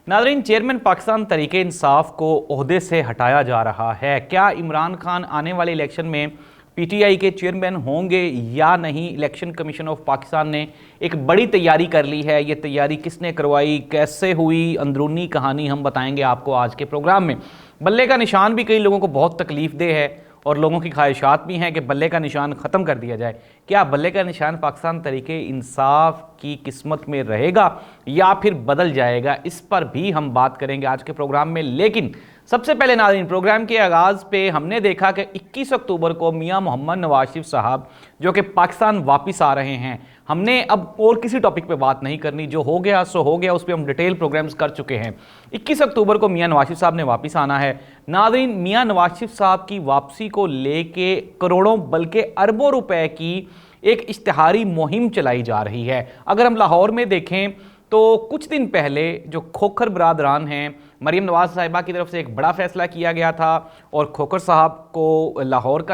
नाज़रीन, चेयरमैन पाकिस्तान तहरीक इंसाफ को ओहदे से हटाया जा रहा है। क्या इमरान खान आने वाले इलेक्शन में पीटीआई के चेयरमैन होंगे या नहीं? इलेक्शन कमीशन ऑफ पाकिस्तान ने एक बड़ी तैयारी कर ली है। ये तैयारी किसने करवाई, कैसे हुई, अंदरूनी कहानी हम बताएंगे आपको आज के प्रोग्राम में। बल्ले का निशान भी कई लोगों को बहुत तकलीफ दे है और लोगों की ख्वाहिशात भी हैं कि बल्ले का निशान ख़त्म कर दिया जाए। क्या बल्ले का निशान पाकिस्तान तहरीके इंसाफ की किस्मत में रहेगा या फिर बदल जाएगा? इस पर भी हम बात करेंगे आज के प्रोग्राम में। लेकिन सबसे पहले नाज़रीन, प्रोग्राम के आगाज़ पे हमने देखा कि 21 अक्टूबर को मियां मोहम्मद नवाज शरीफ साहब जो कि पाकिस्तान वापस आ रहे हैं। हमने अब और किसी टॉपिक पे बात नहीं करनी, जो हो गया सो हो गया, उस पर हम डिटेल प्रोग्राम्स कर चुके हैं। 21 अक्टूबर को मियां नवाज शरीफ साहब ने वापस आना है। नाज़रीन, मियां नवाज शरीफ साहब की वापसी को लेके करोड़ों बल्कि अरबों रुपए की एक इश्तिहारी मुहिम चलाई जा रही है। अगर हम लाहौर में देखें तो कुछ दिन पहले जो खोखर बरादरान हैं, मरीम नवाज साहिबा की तरफ से एक बड़ा फैसला किया गया था और खोखर साहब को लाहौर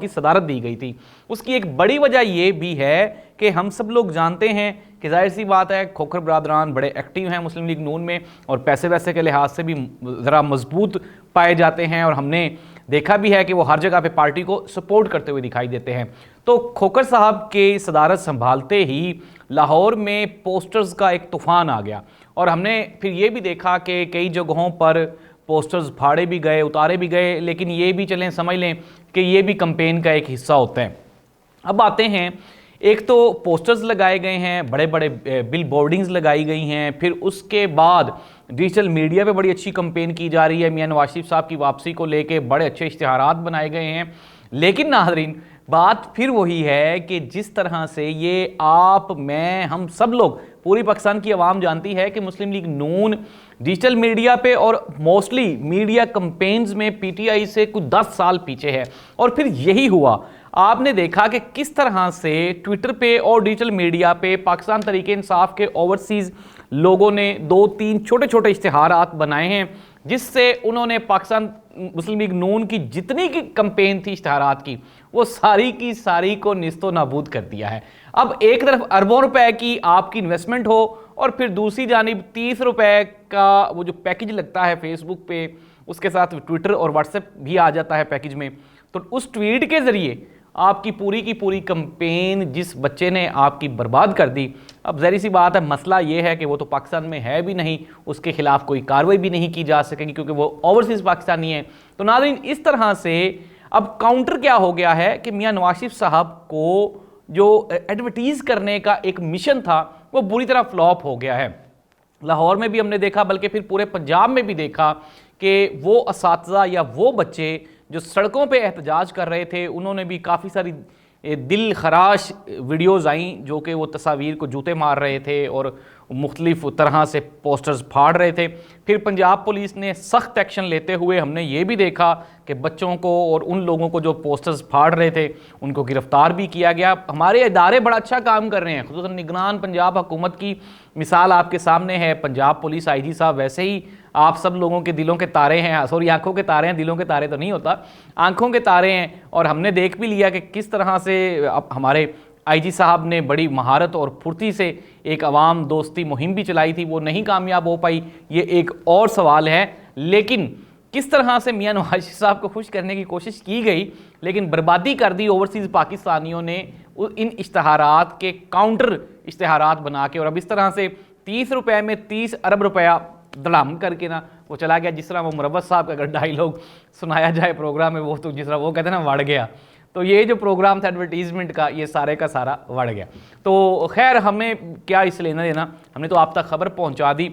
की सदारत दी गई थी। उसकी एक बड़ी वजह यह भी है कि हम सब लोग जानते हैं कि जाहिर सी बात है खोखर बरादरान बड़े एक्टिव हैं मुस्लिम लीग नून में और पैसे वैसे के लिहाज से भी ज़रा मजबूत पाए जाते हैं और हमने देखा भी है कि वो हर जगह पे पार्टी को सपोर्ट करते हुए दिखाई देते हैं। तो खोखर साहब के सदारत संभालते ही लाहौर में पोस्टर्स का एक तूफ़ान आ गया और हमने फिर ये भी देखा कि कई जगहों पर पोस्टर्स फाड़े भी गए, उतारे भी गए। लेकिन ये भी चलें, समझ लें कि ये भी कैंपेन का एक हिस्सा होता है। अब आते हैं, एक तो पोस्टर्स लगाए गए हैं, बड़े बड़े बिल बोर्डिंग्स लगाई गई हैं, फिर उसके बाद डिजिटल मीडिया पे बड़ी अच्छी कैंपेन की जा रही है। मियां नवाज शरीफ साहब की वापसी को लेके बड़े अच्छे इश्तिहारात बनाए गए हैं। लेकिन नाज़रीन, बात फिर वही है कि जिस तरह से ये आप, मैं, हम सब लोग, पूरी पाकिस्तान की आवाम जानती है कि मुस्लिम लीग नून डिजिटल मीडिया पे और मोस्टली मीडिया कैंपेन्स में पीटीआई से कुछ 10 साल पीछे है। और फिर यही हुआ, आपने देखा कि किस तरह से ट्विटर पे और डिजिटल मीडिया पे पाकिस्तान तहरीक इंसाफ के ओवरसीज़ लोगों ने 2-3 छोटे छोटे इश्तिहारात बनाए हैं जिससे उन्होंने पाकिस्तान मुस्लिम लीग नून की जितनी की कैंपेन थी इश्तिहारात की, वो सारी की सारी को निस्तो नाबूद कर दिया है। अब एक तरफ अरबों रुपए की आपकी इन्वेस्टमेंट हो और फिर दूसरी जानिब 30 रुपए का वो जो पैकेज लगता है फेसबुक पे, उसके साथ ट्विटर और व्हाट्सएप भी आ जाता है पैकेज में। तो उस ट्वीट के ज़रिए आपकी पूरी की पूरी कैंपेन जिस बच्चे ने आपकी बर्बाद कर दी। अब ज़ाहिर सी बात है, मसला ये है कि वो तो पाकिस्तान में है भी नहीं, उसके खिलाफ कोई कार्रवाई भी नहीं की जा सकेगी क्योंकि वो ओवरसीज़ पाकिस्तानी है। तो नाज़रीन, इस तरह से अब काउंटर क्या हो गया है कि मियां नवाज शरीफ साहब को जो एडवर्टीज़ करने का एक मिशन था वो बुरी तरह फ्लॉप हो गया है। लाहौर में भी हमने देखा, बल्कि फिर पूरे पंजाब में भी देखा कि वो असातिज़ा या वो बच्चे जो सड़कों पे एहतजाज कर रहे थे, उन्होंने भी काफ़ी सारी दिल खराश वीडियोज़ आई जो कि वो तस्वीर को जूते मार रहे थे और मुख्तलिफ तरह से पोस्टर्स फाड़ रहे थे। फिर पंजाब पुलिस ने सख्त एक्शन लेते हुए हमने ये भी देखा कि बच्चों को और उन लोगों को जो पोस्टर्स फाड़ रहे थे उनको गिरफ्तार भी किया गया। हमारे इदारे बड़ा अच्छा काम कर रहे हैं, खुसूसन निगरान पंजाब हुकूमत की मिसाल आपके सामने है। पंजाब पुलिस आईजी साहब वैसे ही आप सब लोगों के दिलों के तारे हैं, सॉरी आंखों के तारे हैं, दिलों के तारे तो नहीं होता, आंखों के तारे हैं। और हमने देख भी लिया कि किस तरह से अब हमारे आईजी साहब ने बड़ी महारत और फुर्ती से एक अवाम दोस्ती मुहिम भी चलाई थी, वो नहीं कामयाब हो पाई, ये एक और सवाल है। लेकिन किस तरह से मियां नवाज साहब को खुश करने की कोशिश की गई लेकिन बर्बादी कर दी ओवरसीज़ पाकिस्तानियों ने इन इश्तिहारात के काउंटर इश्तिहारात बना के। और अब इस तरह से 30 रुपए में 30 अरब रुपया धड़ाम करके ना वो चला गया। जिस तरह वो मुरव्वत साहब का अगर डायलॉग सुनाया जाए प्रोग्राम में, वो तो जिस तरह वो कहते हैं ना, वड़ गया। तो ये जो प्रोग्राम था एडवर्टीजमेंट का, ये सारे का सारा बढ़ गया। तो खैर, हमें क्या इस लेना देना, हमने तो आप तक खबर पहुंचा दी।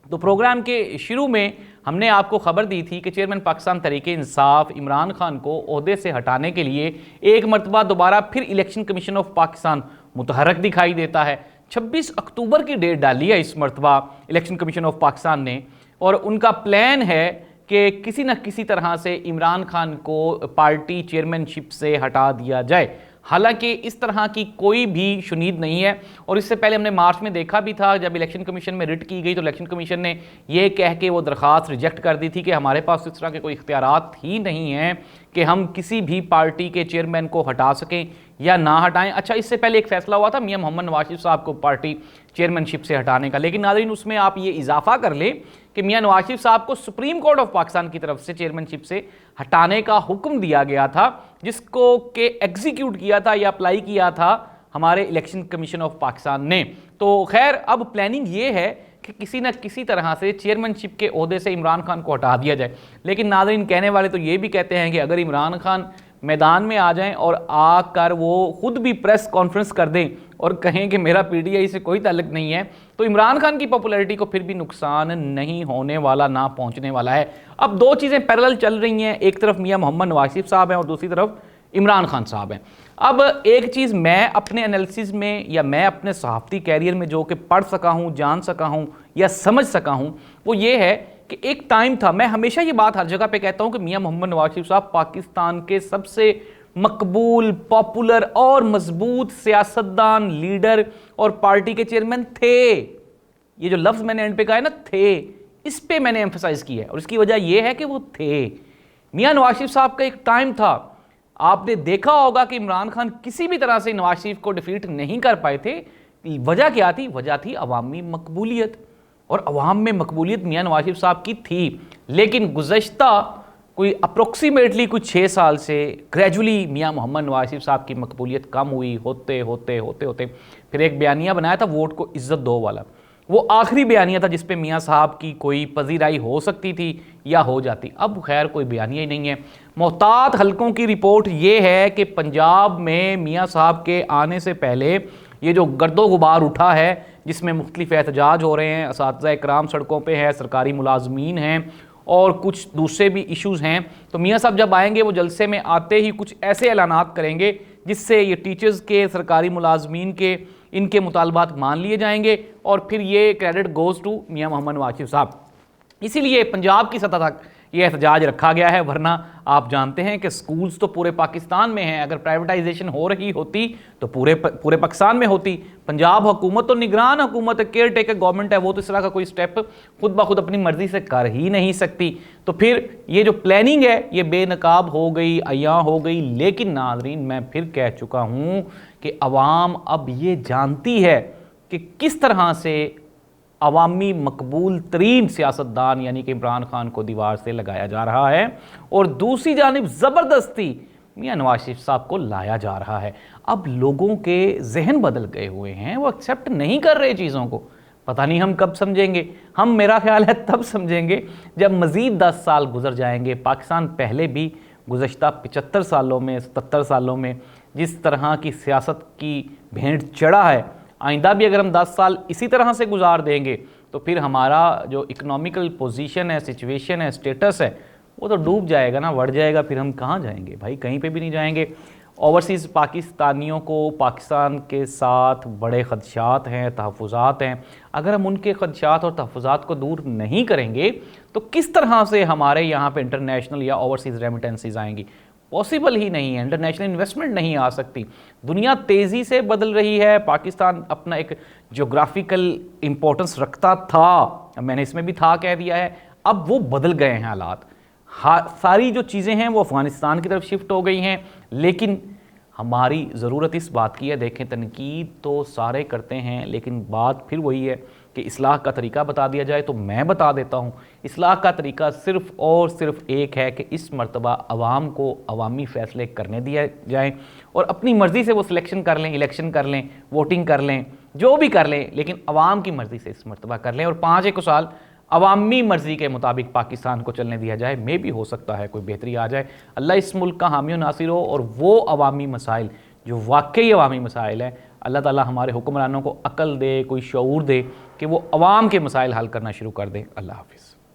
तो प्रोग्राम के शुरू में हमने आपको खबर दी थी कि चेयरमैन पाकिस्तान तहरीक इंसाफ इमरान खान को ओहदे से हटाने के लिए एक मरतबा दोबारा फिर इलेक्शन कमीशन ऑफ पाकिस्तान मुतहरक दिखाई देता है। 26 अक्टूबर की डेट डाली है इस मरतबा इलेक्शन कमीशन ऑफ पाकिस्तान ने और उनका प्लान है कि किसी न किसी तरह से इमरान खान को पार्टी चेयरमैनशिप से हटा दिया जाए। हालांकि इस तरह की कोई भी शुनीद नहीं है। और इससे पहले हमने मार्च में देखा भी था, जब इलेक्शन कमीशन में रिट की गई तो इलेक्शन कमीशन ने यह कह के वो दरख्वास्त रिजेक्ट कर दी थी कि हमारे पास इस तरह के कोई इख्तियारात ही नहीं हैं कि हम किसी भी पार्टी के चेयरमैन को हटा सकें या ना हटाएं। अच्छा, इससे पहले एक फैसला हुआ था मियां मोहम्मद नवाज शरीफ साहब को पार्टी चेयरमैनशिप से हटाने का, लेकिन नाज़रीन उसमें आप ये इजाफा कर लें कि मियां नवाज शरीफ साहब को सुप्रीम कोर्ट ऑफ पाकिस्तान की तरफ से चेयरमैनशिप से हटाने का हुक्म दिया गया था, जिसको के एग्जीक्यूट किया था या अप्लाई किया था हमारे इलेक्शन कमीशन ऑफ पाकिस्तान ने। तो खैर अब प्लानिंग ये है कि किसी न किसी तरह से चेयरमैनशिप के ओहदे से इमरान खान को हटा दिया जाए। लेकिन नाज़रीन कहने वाले तो ये भी कहते हैं कि अगर इमरान खान मैदान में आ जाएं और आकर वो खुद भी प्रेस कॉन्फ्रेंस कर दें और कहें कि मेरा पीटीआई से कोई ताल्लुक नहीं है, तो इमरान खान की पॉपुलैरिटी को फिर भी नुकसान नहीं होने वाला, ना पहुंचने वाला है। अब दो चीज़ें पैरेलल चल रही हैं, एक तरफ मियां मोहम्मद नवाज शरीफ साहब हैं और दूसरी तरफ इमरान खान साहब हैं। अब एक चीज़ मैं अपने एनालिसिस में या मैं अपने सहाफ़ती कैरियर में जो कि पढ़ सका हूँ, जान सका हूँ या समझ सका हूँ, वो ये है कि एक टाइम था, मैं हमेशा ये बात हर जगह पे कहता हूँ कि मियां मोहम्मद नवाज शरीफ साहब पाकिस्तान के सबसे मकबूल, पॉपुलर और मजबूत सियासतदान, लीडर और पार्टी के चेयरमैन थे। ये जो लफ्ज़ मैंने एंड पे कहा है ना, थे, इस पे मैंने एम्फसाइज किया है और इसकी वजह यह है कि वो थे। मियां नवाज शरीफ साहब का एक टाइम था, आपने देखा होगा कि इमरान खान किसी भी तरह से नवाज शरीफ को डिफीट नहीं कर पाए थे। वजह क्या थी? वजह थी अवामी मकबूलियत, और अवाम में मकबूलियत मियां नवाज शरीफ साहब की थी। लेकिन गुज़श्ता कोई अप्रोक्सीमेटली कुछ 6 साल से ग्रेजुअली मियां मोहम्मद नवाज शरीफ साहब की मकबूलियत कम हुई, होते होते होते होते फिर एक बयानिया बनाया था वोट को इज्जत दो वाला। वो आखिरी बयानिया था जिस पे मियां साहब की कोई पजीराई हो सकती थी या हो जाती। अब खैर कोई बयानिया ही नहीं है। मोहतात हलकों की रिपोर्ट ये है कि पंजाब में मियां साहब के आने से पहले ये जो गर्दो गुबार उठा है, जिसमें मुख्तलिफ एहतजाज हो रहे हैं, असातिज़ा इकराम सड़कों पे है, सरकारी मुलाजमीन हैं और कुछ दूसरे भी इश्यूज़ हैं, तो मियां साहब जब आएंगे वो जलसे में आते ही कुछ ऐसे ऐलानात करेंगे जिससे ये टीचर्स के, सरकारी मुलाजमीन के, इनके मुतालबात मान लिए जाएंगे और फिर ये क्रेडिट गोज़ टू मियां मोहम्मद नवाज शरीफ साहब। इसीलिए पंजाब की सतह तक ये एहतजाज रखा गया है, वरना आप जानते हैं कि स्कूल्स तो पूरे पाकिस्तान में हैं। अगर प्राइवेटाइजेशन हो रही होती तो पूरे पाकिस्तान में होती। पंजाब हुकूमत तो निगरान हुकूमत है, केयर टेकर गवर्नमेंट है, वो तो इस तरह का कोई स्टेप खुद ब खुद अपनी मर्जी से कर ही नहीं सकती। तो फिर ये जो प्लानिंग है ये बेनकाब हो गई, अयां हो गई। लेकिन नाज़रीन, मैं फिर कह चुका हूँ कि अवाम अब ये जानती है कि किस तरह से अवामी मकबूल तरीन सियासतदान यानी कि इमरान खान को दीवार से लगाया जा रहा है और दूसरी जानिब ज़बरदस्ती मियां नवाज शरीफ साहब को लाया जा रहा है। अब लोगों के जहन बदल गए हुए हैं, वो एक्सेप्ट नहीं कर रहे चीज़ों को। पता नहीं हम कब समझेंगे। हम, मेरा ख्याल है, तब समझेंगे जब मज़ीद 10 साल गुजर जाएंगे। पाकिस्तान पहले भी गुज़श्ता 75 सालों में, 77 सालों में जिस तरह की सियासत की भेंट चढ़ा है, आइंदा भी अगर हम 10 साल इसी तरह से गुजार देंगे तो फिर हमारा जो इकोनॉमिकल पोजीशन है, सिचुएशन है, स्टेटस है, वो तो डूब जाएगा ना, बढ़ जाएगा। फिर हम कहाँ जाएंगे भाई? कहीं पे भी नहीं जाएंगे। ओवरसीज़ पाकिस्तानियों को पाकिस्तान के साथ बड़े ख़दशात हैं, तहफ़्फ़ुज़ात हैं। अगर हम उनके ख़दशात और तहफ़्फ़ुज़ात को दूर नहीं करेंगे तो किस तरह से हमारे यहाँ पे इंटरनेशनल या ओवरसीज़ रेमिटेंसीज आएंगी? पॉसिबल ही नहीं है। इंटरनेशनल इन्वेस्टमेंट नहीं आ सकती। दुनिया तेज़ी से बदल रही है। पाकिस्तान अपना एक जोग्राफिकल इम्पोर्टेंस रखता था, मैंने इसमें भी था कह दिया है, अब वो बदल गए हैं हालात। सारी जो चीज़ें हैं वो अफ़गानिस्तान की तरफ शिफ्ट हो गई हैं। लेकिन हमारी ज़रूरत इस बात की है, देखें, तनकीद तो सारे करते हैं, लेकिन बात फिर वही है कि इस्लाह का तरीका बता दिया जाए तो मैं बता देता हूँ। इस्लाह का तरीका सिर्फ़ और सिर्फ एक है कि इस मर्तबा अवाम को अवामी फ़ैसले करने दिया जाएँ और अपनी मर्ज़ी से वो सिलेक्शन कर लें, इलेक्शन कर लें, वोटिंग कर लें, जो भी कर लें, लेकिन अवाम की मर्ज़ी से इस मर्तबा कर लें और 5 साल अवामी मर्ज़ी के मुताबिक पाकिस्तान को चलने दिया जाए। मे भी हो सकता है कोई बेहतरी आ जाए। अल्लाह इस मुल्क का हामी नासिर हो और वो अवामी मसाइल जो वाकई अवामी मसाइल हैं, अल्लाह ताला हमारे हुक्मरानों को अक्ल दे, कोई शऊर दे कि वो अवाम के मसाइल हल करना शुरू कर दें। अल्लाह हाफ़िज़।